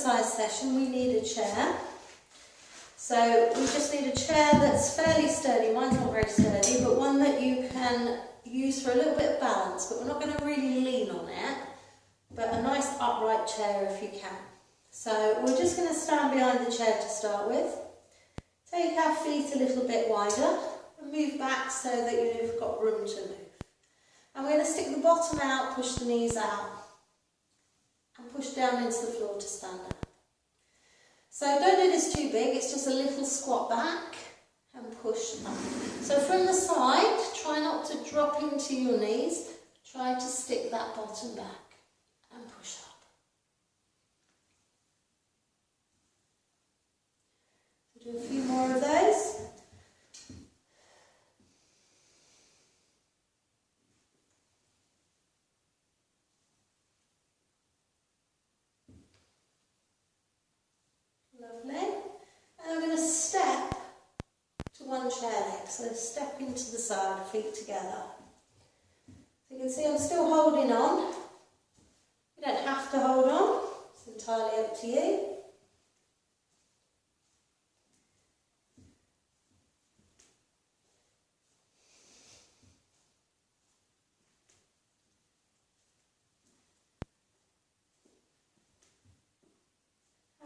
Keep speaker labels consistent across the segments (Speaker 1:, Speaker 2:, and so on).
Speaker 1: exercise session we need a chair. So we just need a chair that's fairly sturdy. Mine's not very sturdy, but one that you can use for a little bit of balance, but we're not going to really lean on it, but a nice upright chair if you can. So we're just going to stand behind the chair to start with. Take our feet a little bit wider and move back so that you've got room to move. And we're going to stick the bottom out, push the knees out, and push down into the floor to stand up. So don't do this too big, it's just a little squat back and push up. So from the side, try not to drop into your knees, try to stick that bottom back and push up. So do a few more of those. Lovely. And I'm going to step to one chair leg. So step into the side, feet together. So you can see I'm still holding on. You don't have to hold on. It's entirely up to you.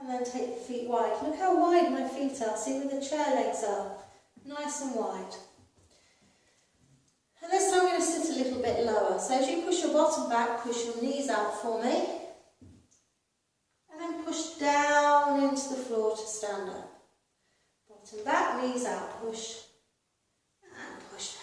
Speaker 1: And then take the feet wide. Look how wide my feet are. See where the chair legs are. Nice and wide. And this time I'm going to sit a little bit lower. So as you push your bottom back, push your knees out for me. And then push down into the floor to stand up. Bottom back, knees out, push. And push back up.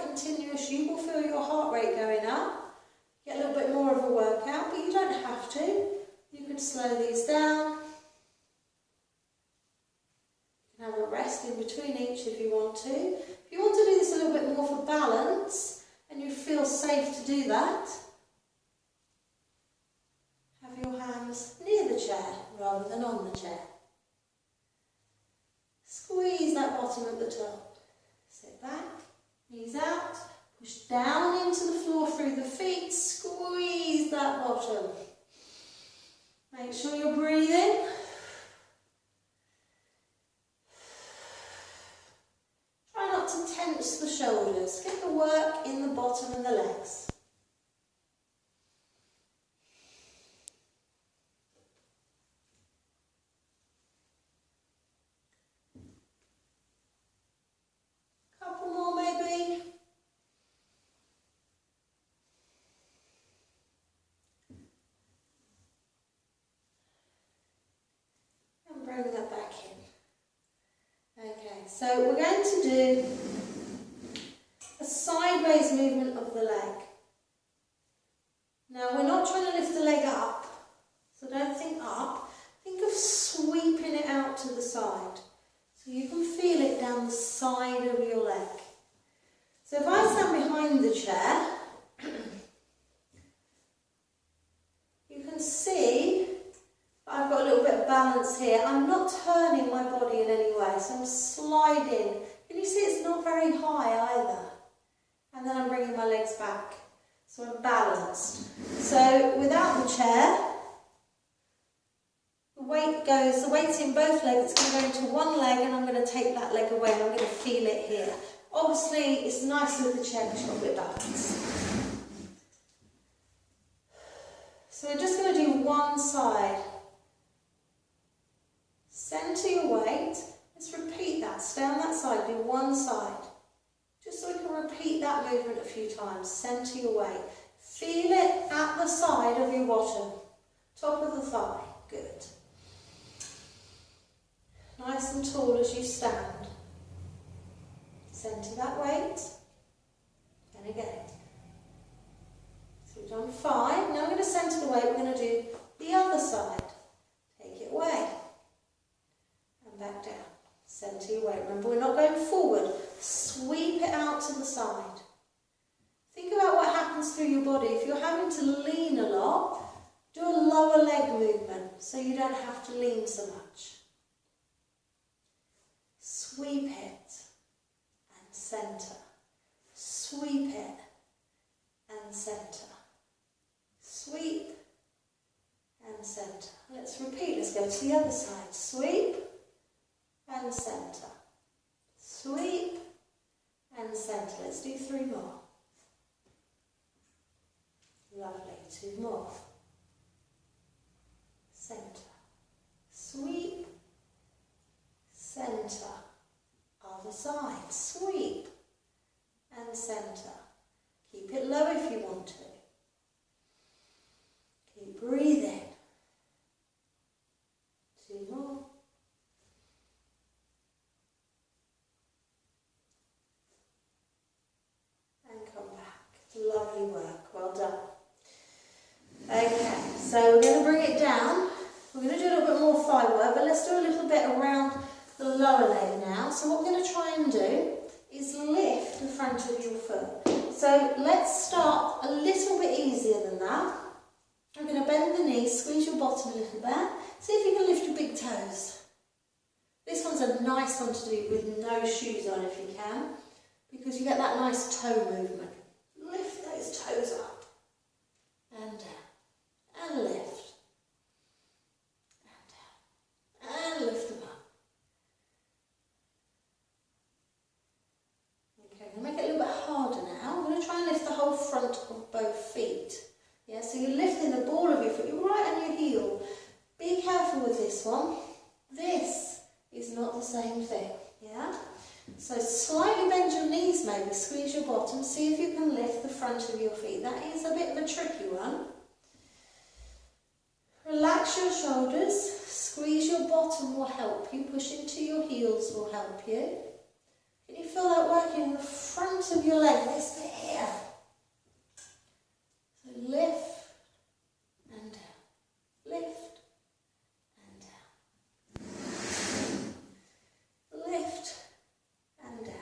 Speaker 1: Continuous, you will feel your heart rate going up, get a little bit more of a workout, but you don't have to. You could slow these down. You can have a rest in between each if you want to. If you want to do this a little bit more for balance and you feel safe to do that, have your hands near the chair rather than on the chair. Squeeze that bottom at the top. Sit back. Knees out, push down into the floor through the feet, squeeze that bottom. Make sure you're breathing. Try not to tense the shoulders. Get the work in the bottom and the legs. Bring that back in. Okay, so we're going to do a sideways movement of the leg. Now we're not trying to lift the leg up, so don't think up. Think of sweeping it out to the side. So you can feel it down the side of your leg. So if I stand behind the chair, you can see I've got a little bit of balance here. I'm not turning my body in any way, so I'm sliding. Can you see it's not very high either? And then I'm bringing my legs back, so I'm balanced. So without the chair, the weight's in both legs. It's going to go into one leg and I'm going to take that leg away and I'm going to feel it here. Obviously, it's nicer with the chair because you've got a bit of balance. So we're just going to do one side. Centre your weight. Let's repeat that. Stay on that side. Do one side. Just so we can repeat that movement a few times. Centre your weight. Feel it at the side of your bottom. Top of the thigh. Good. Nice and tall as you stand. Centre that weight. And again. So we've done 5. Now we're going to centre the weight. We're going to do the other side. Take it away. Back down. Centre your weight. Remember, we're not going forward. Sweep it out to the side. Think about what happens through your body if you're having to lean a lot, do a lower leg movement so you don't have to lean so much. Sweep it and centre. Sweep it and centre. Sweep and centre. Let's repeat. Let's go to the other side. Sweep and centre. Sweep and centre. Let's do 3 more. Lovely. 2 more. Centre. Sweep. Centre. Other side. Sweep and centre. Keep it low if you want to. Keep breathing. 2 more. And come back. Lovely work. Well done. Okay, so we're going to bring it down. We're going to do a little bit more thigh work, but let's do a little bit around the lower leg now. So what we're going to try and do is lift the front of your foot. So let's start a little bit easier than that. I'm going to bend the knees, squeeze your bottom a little bit. See if you can lift your big toes. This one's a nice one to do with no shoes on if you can, because you get that nice toe movement. Lift those toes up and down and lift and down and lift them up. Okay, I'm going to make it a little bit harder now. I'm going to try and lift the whole front of both feet. Yeah, so you're lifting the ball of your foot, you're right on your heel. Be careful with this one. This is not the same thing, yeah? So slightly bend your knees maybe, squeeze your bottom, see if you can lift the front of your feet. That is a bit of a tricky one. Relax your shoulders, squeeze your bottom will help you, push into your heels will help you. Can you feel that working in the front of your leg, this bit here? So lift and down, lift and down, lift and down.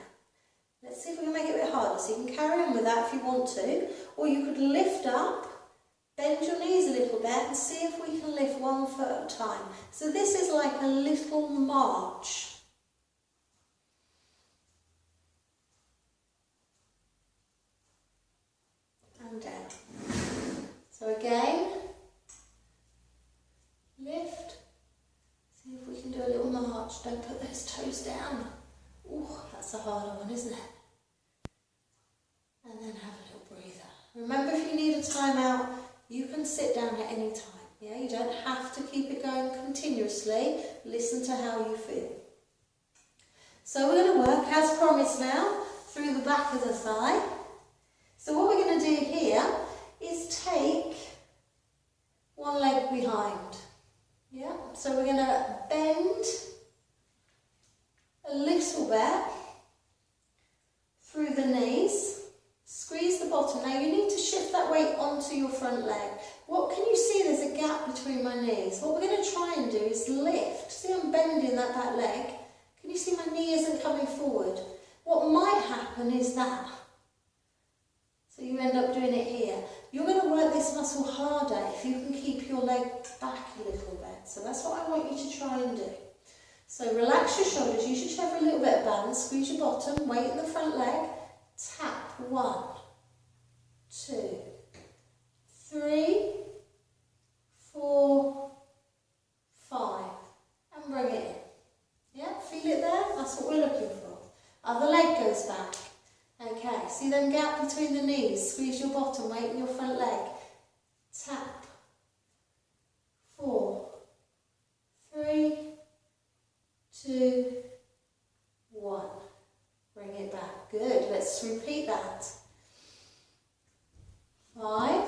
Speaker 1: Let's see if we can make it a bit harder. So you can carry on with that if you want to, or you could lift up, bend your knees a little bit and see if we can lift 1 foot at a time. So this is like a little march. And down. So again, lift. See if we can do a little march. Don't put those toes down. Ooh, that's a harder one, isn't it? And then have a little breather. Remember, if you need a time out, you can sit down at any time. Yeah, you don't have to keep it going continuously. Listen to how you feel. So we're going to work, as promised now, through the back of the thigh. So what we're going to do here is take one leg behind. Yeah, so we're going to bend a little bit through the knees, squeeze the bottom. Now you need to shift that weight onto your front leg. What can you see? There's a gap between my knees. What we're going to try and do is lift. See, I'm bending that back leg. Can you see my knee isn't coming forward? What might happen is that. So you end up doing it here. You're going to work this muscle harder if you can keep your leg back a little bit. So that's what I want you to try and do. So relax your shoulders, use your chair for a little bit of balance, squeeze your bottom, weight in the front leg, tap, 1, 2, 3, 4, 5, and bring it in. Yeah, feel it there? That's what we're looking for. Other leg goes back. Okay, see that gap between the knees, squeeze your bottom, weight in your front leg, tap, 4, 3, 2, 1. Bring it back. Good. Let's repeat that. 5,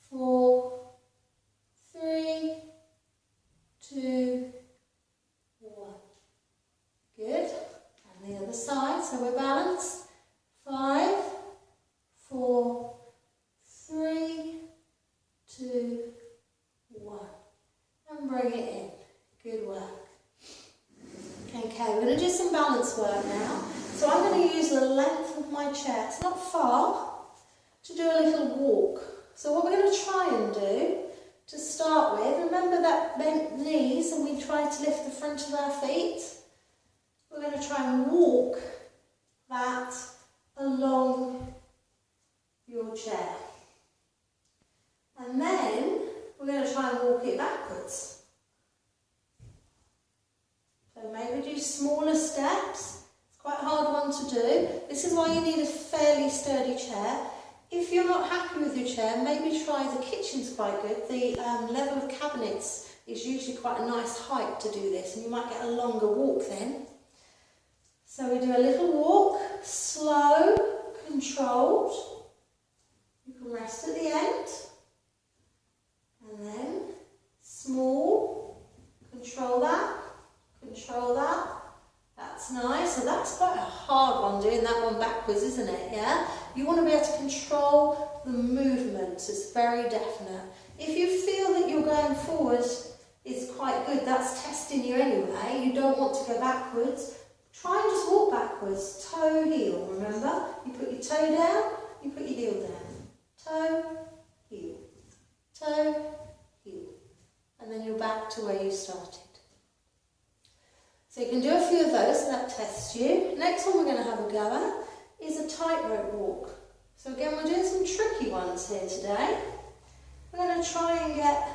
Speaker 1: 4, 3, 2, 1. Good. And the other side. So we're balanced. 5, 4, 3, 2, 1. And bring it in. Good work. Okay, we're going to do some balance work now. So I'm going to use the length of my chair. It's not far. to do a little walk. So what we're going to try and do to start with, remember that bent knees and we try to lift the front of our feet? We're going to try and walk that along your chair. And then we're going to try and walk it backwards. So maybe do smaller steps. It's quite a hard one to do. This is why you need a fairly sturdy chair. If you're not happy with your chair, maybe try the kitchen's quite good. The level of cabinets is usually quite a nice height to do this, and you might get a longer walk then. So we do a little walk, slow, controlled. You can rest at the end. And then small, control that, control that. That's nice. So that's quite a hard one, doing that one backwards, isn't it? Yeah? You want to be able to control the movements. It's very definite. If you feel that you're going forward is quite good, that's testing you anyway. You don't want to go backwards. Try and just walk backwards. Toe, heel, remember? You put your toe down, you put your heel down. Toe, heel. Toe, heel. And then you're back to where you started. So you can do a few of those, so that tests you. Next one we're going to have a go at is a tightrope walk. So again, we're doing some tricky ones here today. We're going to try and get,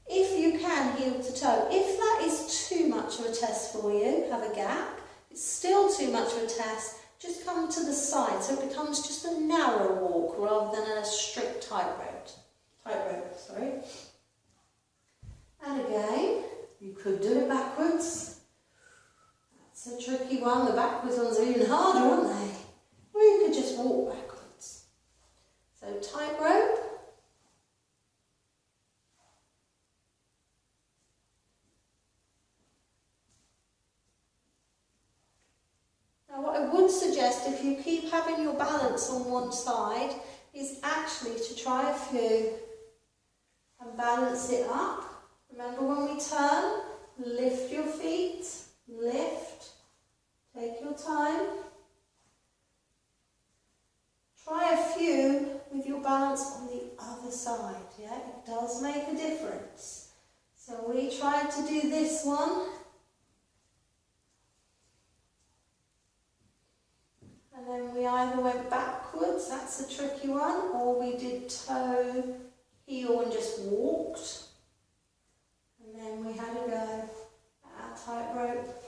Speaker 1: if you can, heel to toe. If that is too much of a test for you, have a gap. It's still too much of a test, just come to the side so it becomes just a narrow walk rather than a strict tightrope. And again, you could do it backwards. That's a tricky one. The backwards ones are even harder, aren't they? Or you could just walk backwards. So tightrope. Now what I would suggest, if you keep having your balance on one side, is actually to try a few and balance it up. Remember when we turn, lift your feet, lift, take your time. Try a few with your balance on the other side, yeah? It does make a difference. So we tried to do this one. And then we either went backwards, that's a tricky one, or we did toe, heel and just walked. And then we had a go at our tightrope.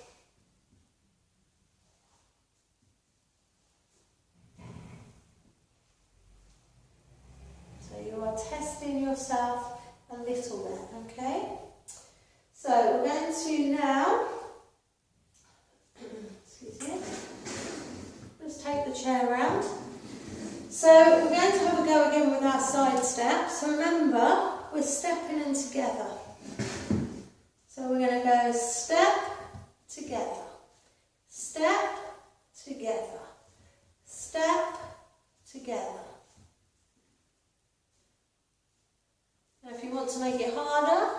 Speaker 1: So you are testing yourself a little bit, okay? So we're going to now, excuse me, just take the chair around. So we're going to have a go again with our side steps. So remember, we're stepping in together. So we're going to go step, together, step, together, step, together. Now if you want to make it harder,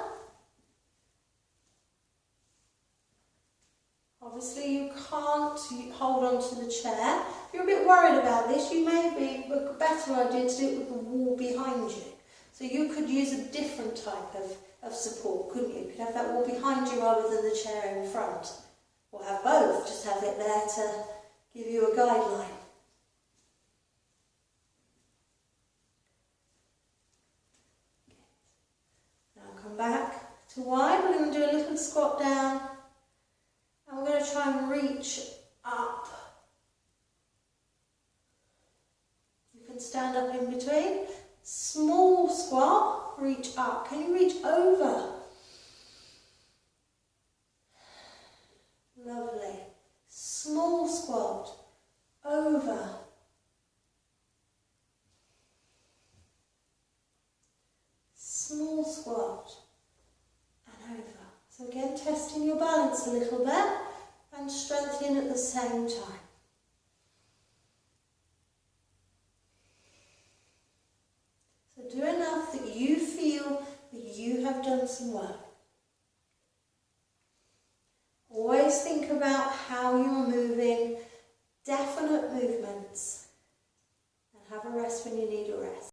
Speaker 1: obviously you can't hold on to the chair. If you're a bit worried about this, you may be a better idea to do it with the wall behind you. So you could use a different type of support, couldn't you? You could have that wall behind you rather than the chair in front. Or have both, just have it there to give you a guideline. Now come back to wide. We're going to do a little squat down. And we're going to try and reach up. You can stand up in between. Small squat, reach up. Can you reach over? Lovely. Small squat, over. Small squat, and over. So again, testing your balance a little bit and strengthening at the same time. So do enough that you feel that you have done some work. Always think about how you are moving, definite movements, and have a rest when you need